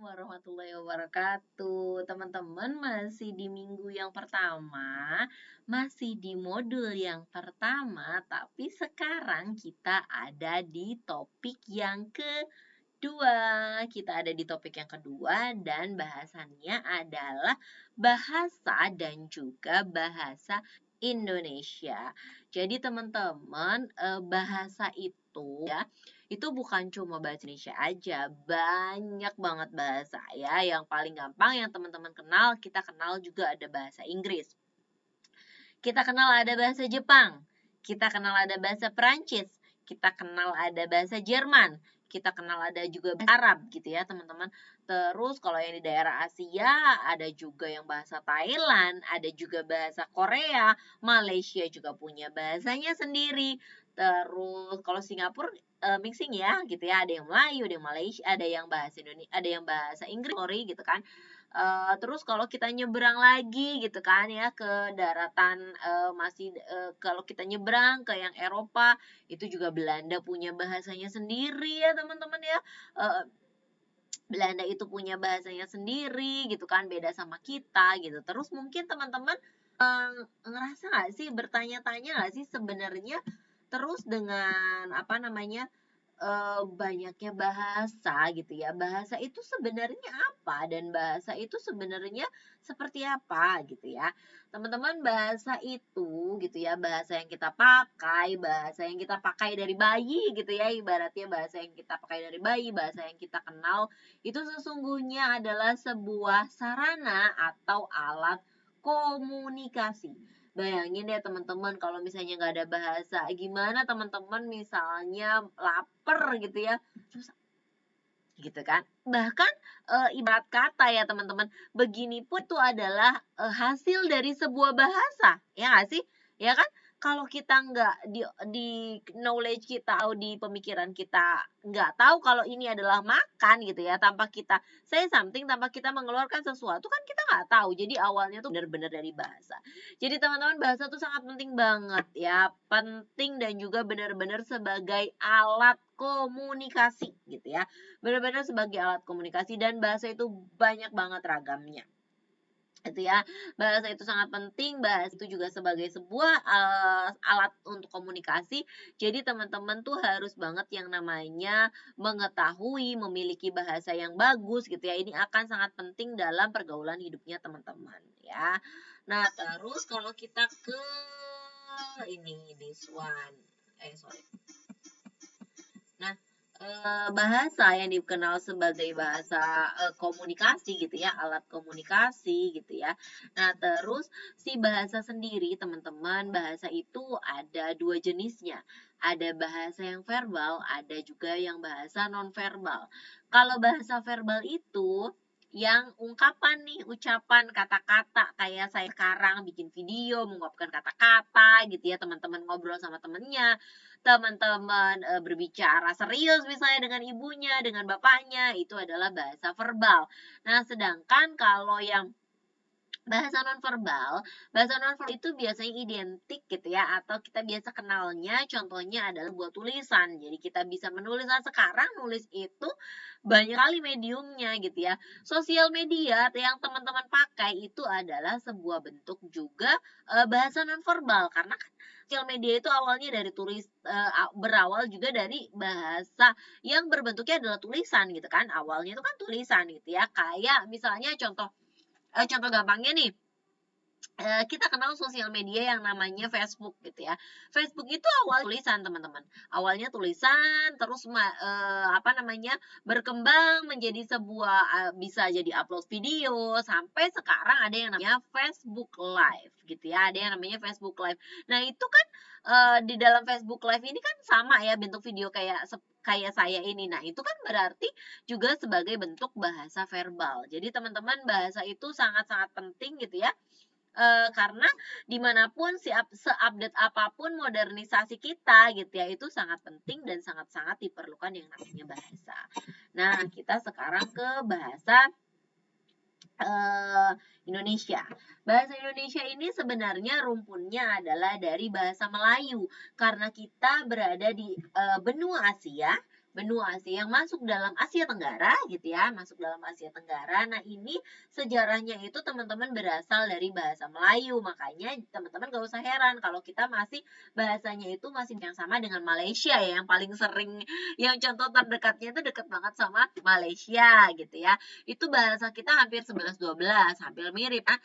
Warahmatullahi wabarakatuh. Teman-teman masih di minggu yang pertama, masih di modul yang pertama, tapi sekarang kita ada di topik yang kedua. Kita ada di topik yang kedua dan bahasannya adalah bahasa dan juga bahasa Indonesia. Jadi teman-teman, bahasa itu ya itu bukan cuma bahasa Indonesia aja, banyak banget bahasa ya. Yang paling gampang yang teman-teman kenal, kita kenal juga ada bahasa Inggris. Kita kenal ada bahasa Jepang, kita kenal ada bahasa Perancis, kita kenal ada bahasa Jerman, kita kenal ada juga bahasa Arab gitu ya teman-teman. Terus kalau yang di daerah Asia ada juga yang bahasa Thailand, ada juga bahasa Korea, Malaysia juga punya bahasanya sendiri. Terus kalau Singapura mixing ya gitu ya, ada yang Melayu, ada yang Malaysia, ada yang bahasa Indonesia, ada yang bahasa Inggris, sorry gitu kan. Terus kalau kita nyebrang lagi gitu kan ya ke daratan kalau kita nyebrang ke yang Eropa itu juga Belanda punya bahasanya sendiri ya teman-teman ya. Belanda itu punya bahasanya sendiri gitu kan, beda sama kita gitu. Terus mungkin teman-teman ngerasa nggak sih, bertanya-tanya nggak sih sebenarnya terus dengan apa namanya banyaknya bahasa gitu ya. Bahasa itu sebenarnya apa dan bahasa itu sebenarnya seperti apa gitu ya. Teman-teman, bahasa itu gitu ya, bahasa yang kita pakai, bahasa yang kita pakai dari bayi gitu ya, ibaratnya bahasa yang kita pakai dari bayi, bahasa yang kita kenal itu sesungguhnya adalah sebuah sarana atau alat komunikasi. Bayangin deh teman-teman kalau misalnya nggak ada bahasa, gimana teman-teman misalnya lapar gitu ya, susah gitu kan. Bahkan ibarat kata ya teman-teman, begini pun itu adalah hasil dari sebuah bahasa, ya nggak sih? Ya kan? Kalau kita nggak di knowledge kita atau di pemikiran kita nggak tahu kalau ini adalah makan gitu ya, tanpa kita say something, tanpa kita mengeluarkan sesuatu kan kita nggak tahu. Jadi awalnya tuh benar-benar dari bahasa. Jadi teman-teman, bahasa tuh sangat penting banget ya, penting dan juga benar-benar sebagai alat komunikasi gitu ya, benar-benar sebagai alat komunikasi, dan bahasa itu banyak banget ragamnya itu ya. Bahasa itu sangat penting, bahasa itu juga sebagai sebuah alat untuk komunikasi. Jadi teman-teman tuh harus banget yang namanya mengetahui, memiliki bahasa yang bagus gitu ya. Ini akan sangat penting dalam pergaulan hidupnya teman-teman ya. Nah, terus kalau kita ke ini this one, sorry. Nah, bahasa yang dikenal sebagai bahasa komunikasi gitu ya, alat komunikasi gitu ya. Nah, terus si bahasa sendiri teman-teman, bahasa itu ada dua jenisnya. Ada bahasa yang verbal, ada juga yang bahasa non-verbal. Kalau bahasa verbal itu yang ungkapan nih, ucapan kata-kata, kayak saya sekarang bikin video mengungkapkan kata-kata gitu ya, teman-teman ngobrol sama temennya, teman-teman berbicara serius misalnya dengan ibunya, dengan bapaknya, itu adalah bahasa verbal. Nah, sedangkan kalau yang bahasa nonverbal itu biasanya identik gitu ya, atau kita biasa kenalnya contohnya adalah buat tulisan. Jadi kita bisa menulis. Nah, sekarang nulis itu banyak kali mediumnya gitu ya. Sosial media yang teman-teman pakai itu adalah sebuah bentuk juga bahasa nonverbal, karena kan sosial media itu awalnya dari berawal juga dari bahasa yang berbentuknya adalah tulisan gitu kan. Awalnya itu kan tulisan gitu ya. Kayak misalnya contoh gampangnya nih, kita kenal sosial media yang namanya Facebook gitu ya. Facebook itu awal tulisan teman-teman. Awalnya tulisan, terus berkembang menjadi sebuah bisa jadi upload video, sampai sekarang ada yang namanya Facebook Live gitu ya. Ada yang namanya Facebook Live. Nah, itu kan di dalam Facebook Live ini kan sama ya bentuk video kayak saya ini. Nah, itu kan berarti juga sebagai bentuk bahasa verbal. Jadi teman-teman, bahasa itu sangat-sangat penting gitu ya. Karena dimanapun seupdate apapun modernisasi kita gitu ya, itu sangat penting dan sangat-sangat diperlukan yang namanya bahasa. Nah, kita sekarang ke bahasa Indonesia. Bahasa Indonesia ini sebenarnya rumpunnya adalah dari bahasa Melayu, karena kita berada di benua Asia. benua sih yang masuk dalam Asia Tenggara gitu ya, masuk dalam Asia Tenggara. Nah, ini sejarahnya itu teman-teman berasal dari bahasa Melayu. Makanya teman-teman gak usah heran kalau kita masih bahasanya itu masih yang sama dengan Malaysia ya, yang paling sering, yang contoh terdekatnya itu deket banget sama Malaysia gitu ya. Itu bahasa kita hampir 11-12, hampir mirip. Nah,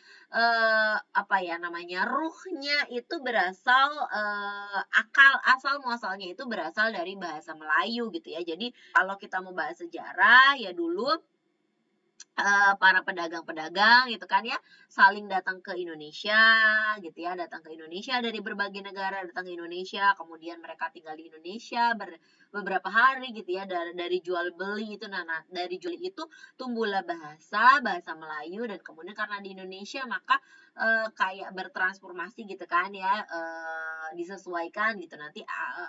apa ya namanya, ruhnya itu berasal, asal muasalnya itu berasal dari bahasa Melayu gitu ya. Jadi kalau kita mau bahas sejarah ya dulu para pedagang-pedagang gitu kan ya, saling datang ke Indonesia gitu ya, datang ke Indonesia dari berbagai negara, datang ke Indonesia, kemudian mereka tinggal di Indonesia beberapa hari gitu ya, dari jual beli itu. Nah, dari jual itu tumbuhlah bahasa Melayu, dan kemudian karena di Indonesia maka kayak bertransformasi gitu kan ya, disesuaikan gitu, nanti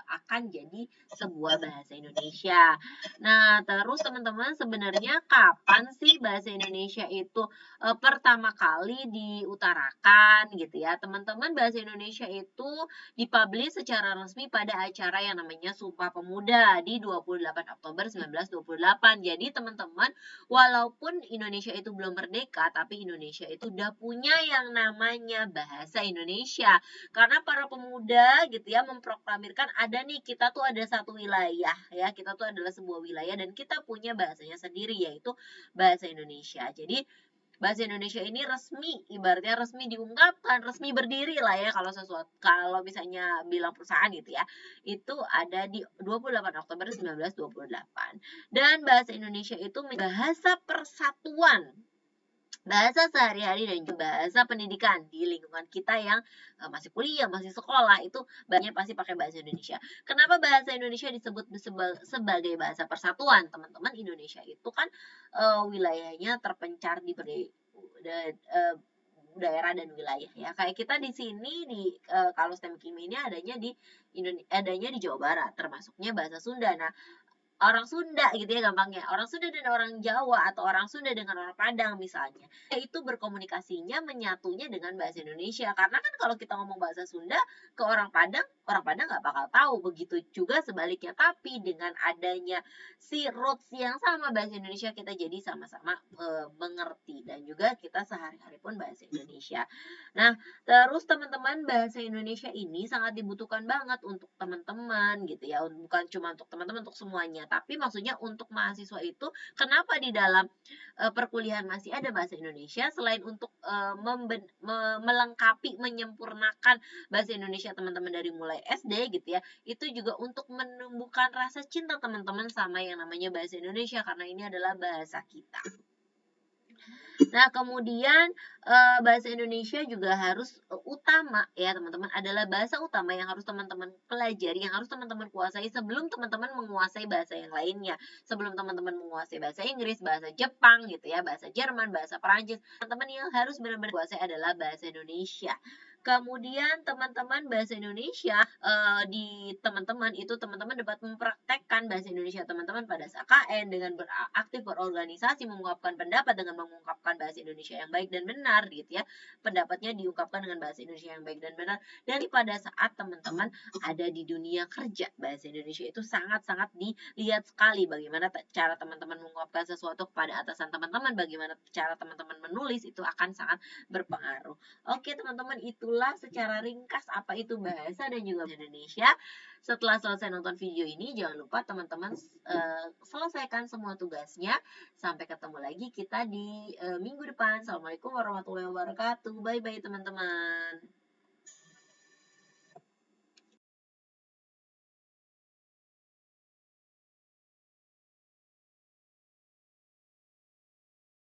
akan jadi sebuah bahasa Indonesia. Nah, terus teman-teman, sebenarnya kapan sih bahasa Indonesia itu pertama kali diutarakan gitu ya? Teman-teman, bahasa Indonesia itu dipublish secara resmi pada acara yang namanya Sumpah Pemuda di 28 Oktober 1928. Jadi teman-teman, walaupun Indonesia itu belum merdeka, tapi Indonesia itu udah punya yang namanya bahasa Indonesia. Karena para pemuda gitu ya memproklamirkan, ada nih, kita tuh ada satu wilayah ya, kita tuh adalah sebuah wilayah dan kita punya bahasanya sendiri, yaitu bahasa Indonesia. Jadi bahasa Indonesia ini resmi, ibaratnya resmi diungkapkan, resmi berdiri lah ya, kalau misalnya bilang perusahaan gitu ya. Itu ada di 28 Oktober 1928. Dan bahasa Indonesia itu bahasa persatuan, bahasa sehari-hari, dan juga bahasa pendidikan di lingkungan kita yang masih kuliah, masih sekolah, itu banyak pasti pakai bahasa Indonesia. Kenapa bahasa Indonesia disebut sebagai bahasa persatuan? Teman-teman, Indonesia itu kan wilayahnya terpencar di daerah dan wilayah ya. Kayak kita di sini di kalau STEM Kimi ini adanya di Jawa Barat, termasuknya bahasa Sunda. Nah, orang Sunda gitu ya gampangnya, orang Sunda dan orang Jawa, atau orang Sunda dengan orang Padang misalnya, itu berkomunikasinya menyatunya dengan bahasa Indonesia. Karena kan kalau kita ngomong bahasa Sunda ke orang Padang nggak bakal tahu. Begitu juga sebaliknya. Tapi dengan adanya si roots yang sama, bahasa Indonesia, kita jadi sama-sama mengerti, dan juga kita sehari-hari pun bahasa Indonesia. Nah, terus teman-teman, bahasa Indonesia ini sangat dibutuhkan banget untuk teman-teman gitu ya, bukan cuma untuk teman-teman, untuk semuanya. Tapi maksudnya untuk mahasiswa itu, kenapa di dalam perkuliahan masih ada bahasa Indonesia, selain untuk melengkapi, menyempurnakan bahasa Indonesia teman-teman dari mulai SD gitu ya, itu juga untuk menumbuhkan rasa cinta teman-teman sama yang namanya bahasa Indonesia, karena ini adalah bahasa kita. Nah, kemudian bahasa Indonesia juga harus utama ya teman-teman, adalah bahasa utama yang harus teman-teman pelajari, yang harus teman-teman kuasai sebelum teman-teman menguasai bahasa yang lainnya. Sebelum teman-teman menguasai bahasa Inggris, bahasa Jepang gitu ya, bahasa Jerman, bahasa Perancis, teman-teman yang harus benar-benar kuasai adalah bahasa Indonesia. Kemudian teman-teman, bahasa Indonesia di teman-teman itu, teman-teman dapat mempraktekkan bahasa Indonesia teman-teman pada saat KN dengan aktif berorganisasi, mengungkapkan pendapat dengan mengungkapkan bahasa Indonesia yang baik dan benar gitu ya. Pendapatnya diungkapkan dengan bahasa Indonesia yang baik dan benar. Dan pada saat teman-teman ada di dunia kerja, bahasa Indonesia itu sangat-sangat dilihat sekali. Bagaimana cara teman-teman mengungkapkan sesuatu kepada atasan teman-teman, bagaimana cara teman-teman menulis, itu akan sangat berpengaruh. Oke teman-teman, itulah secara ringkas apa itu bahasa dan juga bahasa Indonesia. Setelah selesai nonton video ini, jangan lupa teman-teman selesaikan semua tugasnya. Sampai ketemu lagi kita di minggu depan. Assalamualaikum warahmatullahi wabarakatuh. Bye-bye teman-teman.